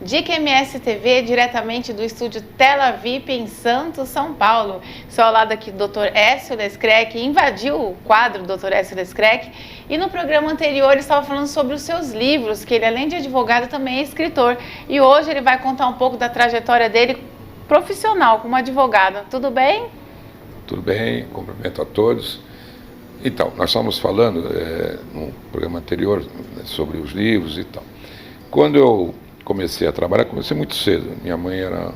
Dica MS TV, diretamente do estúdio Tela VIP em Santos, São Paulo. Estou ao lado aqui do Dr. Écio Lescreck, invadiu o quadro do Dr. Écio Lescreck, e no programa anterior ele estava falando sobre os seus livros, que ele além de advogado também é escritor. E hoje ele vai contar um pouco da trajetória dele profissional como advogado. Tudo bem? Tudo bem, cumprimento a todos. Então, nós estávamos falando no programa anterior sobre os livros e tal. Quando eu comecei a trabalhar, comecei muito cedo. Minha mãe era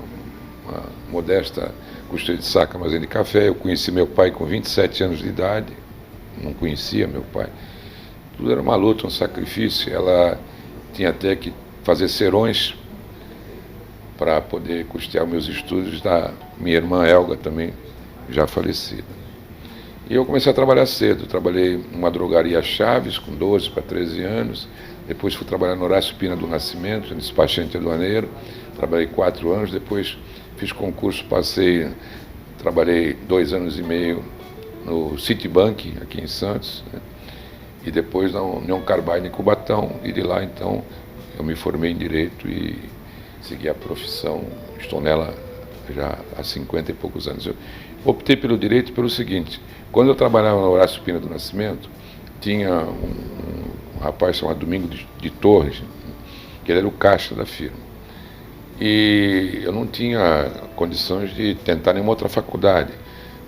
uma modesta costureira de saco, armazém de café. Eu conheci meu pai com 27 anos de idade, não conhecia meu pai. Tudo era uma luta, um sacrifício. Ela tinha até que fazer serões para poder custear meus estudos da minha irmã Elga, também já falecida. E eu comecei a trabalhar cedo. Trabalhei numa drogaria Chaves, com 12 para 13 anos. Depois fui trabalhar no Horácio Pina do Nascimento, despachante aduaneiro. Trabalhei 4 anos. Depois fiz concurso, trabalhei 2 anos e meio no Citibank, aqui em Santos, né? E depois na União Carbide, em Cubatão. E de lá, então, eu me formei em Direito e segui a profissão. Estou nela já há 50 e poucos anos. Eu optei pelo Direito pelo seguinte: quando eu trabalhava no Horácio Pina do Nascimento, tinha um rapaz chamado Domingo de Torres, que ele era o caixa da firma. E eu não tinha condições de tentar nenhuma outra faculdade,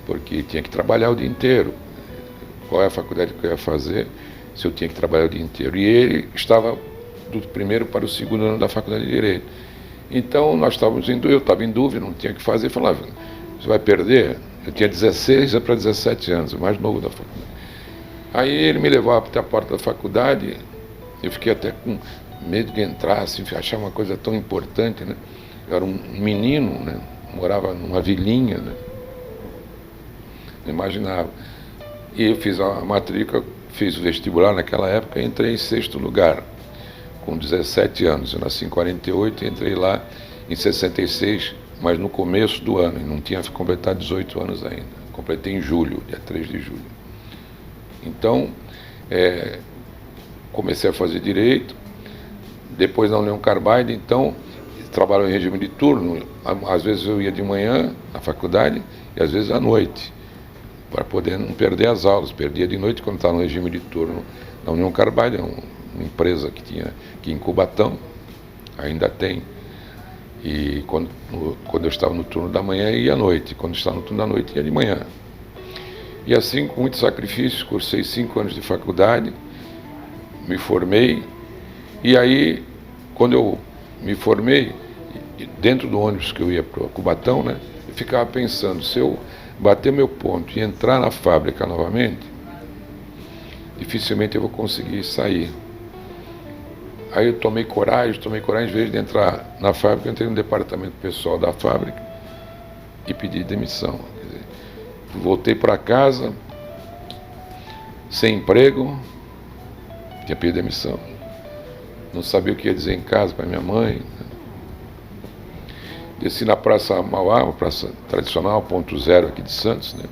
porque tinha que trabalhar o dia inteiro. Qual é a faculdade que eu ia fazer se eu tinha que trabalhar o dia inteiro? E ele estava do primeiro para o segundo ano da faculdade de Direito. Então nós estávamos eu estava em dúvida, não tinha o que fazer. Falava, você vai perder? Eu tinha 16 para 17 anos, o mais novo da faculdade. Aí ele me levou até a porta da faculdade. Eu fiquei até com medo de entrar, assim, achar uma coisa tão importante, né? Eu era um menino, né? Morava numa vilinha, né? Não imaginava. E eu fiz a matrícula, fiz o vestibular naquela época e entrei em 6º lugar, com 17 anos. Eu nasci em 48 e entrei lá em 66, mas no começo do ano, e não tinha completado 18 anos ainda. Completei em julho, dia 3 de julho. Então, comecei a fazer Direito. Depois na União Carbide, então, trabalho em regime de turno. Às vezes eu ia de manhã na faculdade e às vezes à noite, para poder não perder as aulas. Perdia de noite quando estava no regime de turno na União Carbide, uma empresa que tinha aqui em Cubatão, ainda tem. E quando eu estava no turno da manhã, ia à noite. Quando estava no turno da noite, ia de manhã. E assim, com muito sacrifício, cursei 5 anos de faculdade, me formei. E aí, quando eu me formei, dentro do ônibus que eu ia para Cubatão, né, eu ficava pensando, se eu bater meu ponto e entrar na fábrica novamente, dificilmente eu vou conseguir sair. Aí eu tomei coragem, em vez de entrar na fábrica, eu entrei no departamento pessoal da fábrica e pedi demissão. Quer dizer, voltei para casa, sem emprego, tinha pedido demissão. Não sabia o que ia dizer em casa para minha mãe. Desci na Praça Mauá, uma praça tradicional, ponto zero aqui de Santos, né?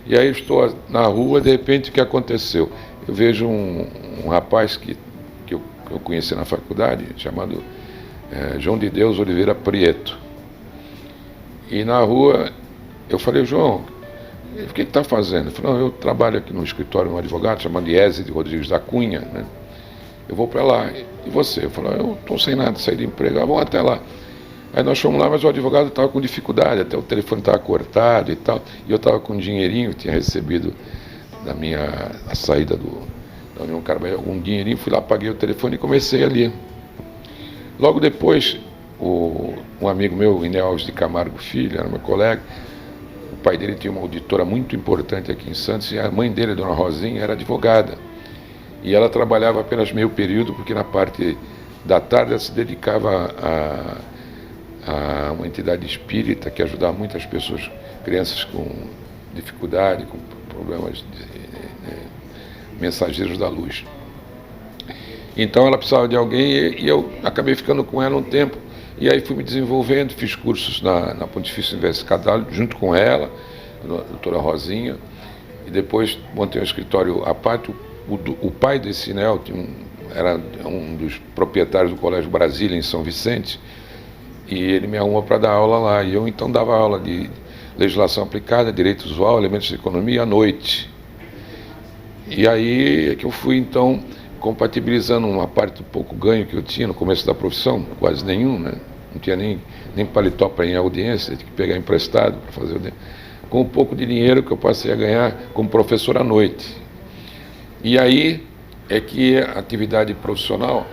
E aí estou na rua, de repente o que aconteceu? Eu vejo um rapaz que eu conheci na faculdade, chamado João de Deus Oliveira Prieto. E na rua eu falei, João, o que está fazendo? Ele falou, não, eu trabalho aqui no escritório de um advogado chamado Iéside Rodrigues da Cunha, né? Eu vou para lá. E você? Eu falei, eu estou sem nada, saí de emprego. Vamos até lá. Aí nós fomos lá, mas o advogado estava com dificuldade, até o telefone estava cortado e tal. E eu estava com um dinheirinho, tinha recebido a saída da União Carbide, algum dinheirinho, fui lá, paguei o telefone e comecei ali. Logo depois, um amigo meu, Iné Alves de Camargo Filho, era meu colega, o pai dele tinha uma auditora muito importante aqui em Santos, e a mãe dele, Dona Rosinha, era advogada. E ela trabalhava apenas meio período, porque na parte da tarde ela se dedicava a uma entidade espírita que ajudava muitas pessoas, crianças com dificuldade, com problemas mensageiros da luz. Então ela precisava de alguém e eu acabei ficando com ela um tempo. E aí fui me desenvolvendo, fiz cursos na Pontifícia Universidade Católica junto com ela, a doutora Rosinha, e depois montei um escritório à parte. O pai desse Nel era um dos proprietários do Colégio Brasília, em São Vicente, e ele me arrumou para dar aula lá. E eu então dava aula de legislação aplicada, direito usual, elementos de economia à noite. E aí é que eu fui então compatibilizando uma parte do pouco ganho que eu tinha no começo da profissão, quase nenhum, né? Não tinha nem paletó para ir em audiência, tinha que pegar emprestado para fazer audiência, com o pouco de dinheiro que eu passei a ganhar como professor à noite. E aí é que a atividade profissional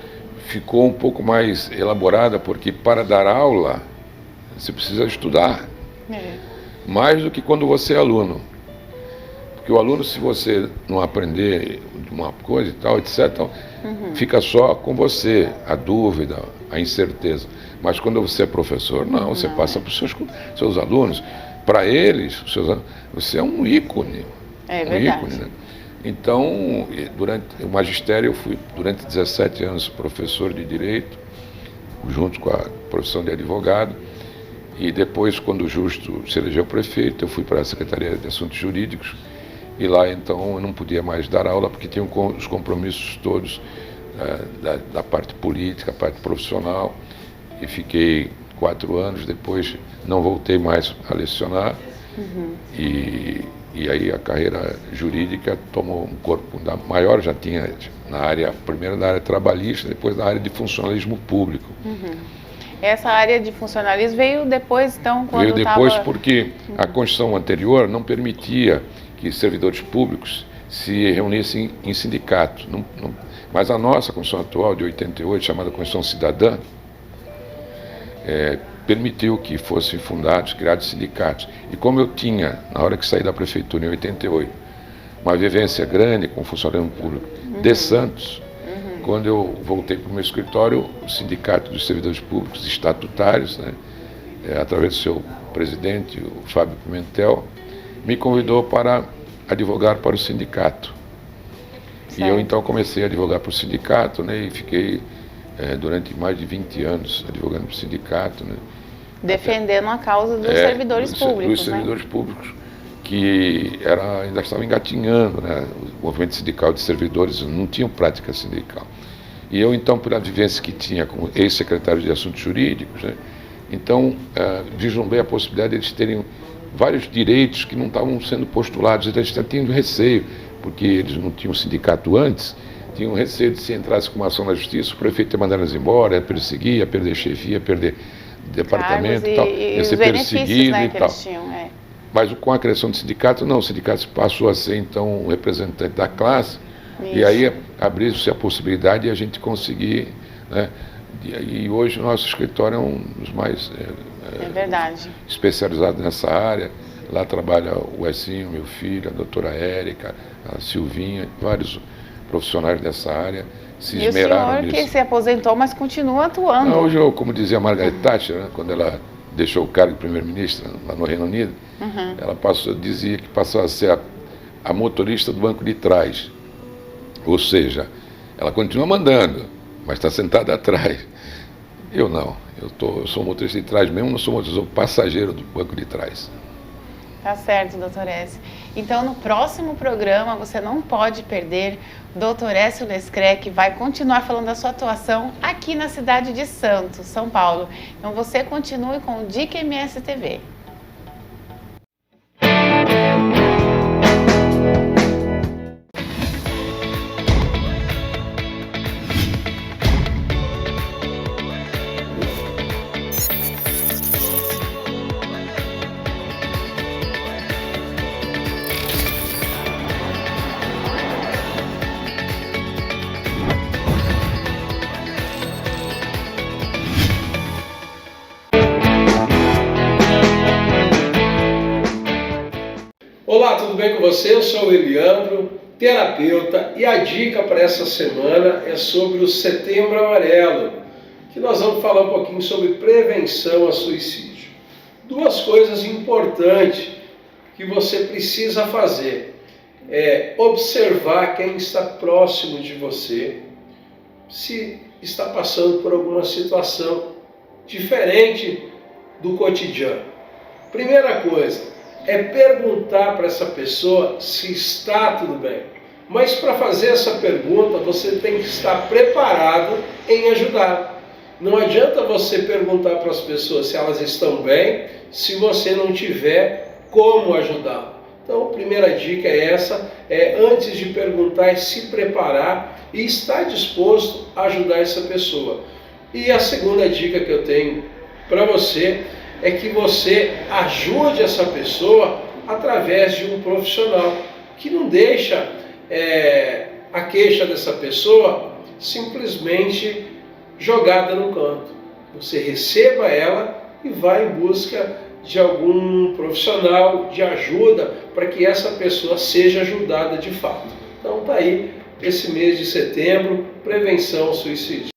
ficou um pouco mais elaborada, porque para dar aula você precisa estudar, mais do que quando você é aluno. Porque o aluno, se você não aprender uma coisa e tal, etc., fica só com você, a dúvida, a incerteza. Mas quando você é professor, não, você passa para os seus alunos. Para eles, você é um ícone. É verdade. Um ícone, né? Então, durante o magistério, eu fui durante 17 anos professor de Direito, junto com a profissão de advogado. E depois, quando o Justo se elegeu prefeito, eu fui para a Secretaria de Assuntos Jurídicos. E lá, então, eu não podia mais dar aula, porque tinha os compromissos todos da parte política, a parte profissional. E fiquei 4 anos, depois não voltei mais a lecionar. E aí a carreira jurídica tomou um corpo maior, já tinha primeiro na área trabalhista, depois na área de funcionalismo público. Essa área de funcionalismo veio depois, então, quando veio depois porque a Constituição anterior não permitia que servidores públicos se reunissem em sindicato. Mas a nossa Constituição atual, de 88, chamada Constituição Cidadã, permitiu que fossem fundados, criados sindicatos. E como eu tinha, na hora que saí da prefeitura, em 88, uma vivência grande com o funcionalismo público de Santos, quando eu voltei para o meu escritório, o Sindicato dos Servidores Públicos Estatutários, né, através do seu presidente, o Fábio Pimentel, me convidou para advogar para o sindicato. Certo. E eu então comecei a advogar para o sindicato, né, e fiquei durante mais de 20 anos advogando para o sindicato. Né, defendendo a causa dos servidores públicos. Dos servidores públicos, que ainda estava engatinhando, né, o movimento sindical de servidores não tinha prática sindical. E eu então, pela vivência que tinha como ex-secretário de Assuntos Jurídicos, né, então vislumbrei a possibilidade de eles terem vários direitos que não estavam sendo postulados. Eles tinham receio, porque eles não tinham sindicato antes, tinham receio de se entrasse com uma ação na justiça, o prefeito ia mandar eles embora, ia perseguir, ia perder chefia, ia perder departamento e tal, ia ser perseguido, né, e tal. Mas com a criação do sindicato, não, o sindicato passou a ser então o representante da classe. Isso. E aí abriu-se a possibilidade de a gente conseguir, né, e hoje o nosso escritório é um dos mais especializados nessa área. Lá trabalha o Essinho, meu filho, a doutora Érica, a Silvinha, vários profissionais dessa área se esmeraram nisso. E o senhor que se aposentou, mas continua atuando. Não, hoje, como dizia a Margaret Thatcher, né, quando ela deixou o cargo de primeira-ministra lá no Reino Unido, ela dizia que passou a ser a motorista do banco de trás. Ou seja, ela continua mandando, mas está sentada atrás. Eu não, eu sou motorista de trás mesmo, não sou motorista, sou passageiro do banco de trás. Tá certo, doutor Écio. Então, no próximo programa, você não pode perder, o doutor Écio Lescrec vai continuar falando da sua atuação aqui na cidade de Santos, São Paulo. Então, você continue com o Dica MS TV. Olá, tudo bem com você? Eu sou o Eliandro, terapeuta, e a dica para essa semana é sobre o Setembro Amarelo, que nós vamos falar um pouquinho sobre prevenção a suicídio. Duas coisas importantes que você precisa fazer é observar quem está próximo de você, se está passando por alguma situação diferente do cotidiano. Primeira coisa é perguntar para essa pessoa se está tudo bem. Mas para fazer essa pergunta, você tem que estar preparado em ajudar. Não adianta você perguntar para as pessoas se elas estão bem, se você não tiver como ajudar. Então, a primeira dica é essa, antes de perguntar, é se preparar e estar disposto a ajudar essa pessoa. E a segunda dica que eu tenho para você é que você ajude essa pessoa através de um profissional, que não deixa a queixa dessa pessoa simplesmente jogada no canto. Você receba ela e vá em busca de algum profissional de ajuda para que essa pessoa seja ajudada de fato. Então tá aí, esse mês de setembro, prevenção ao suicídio.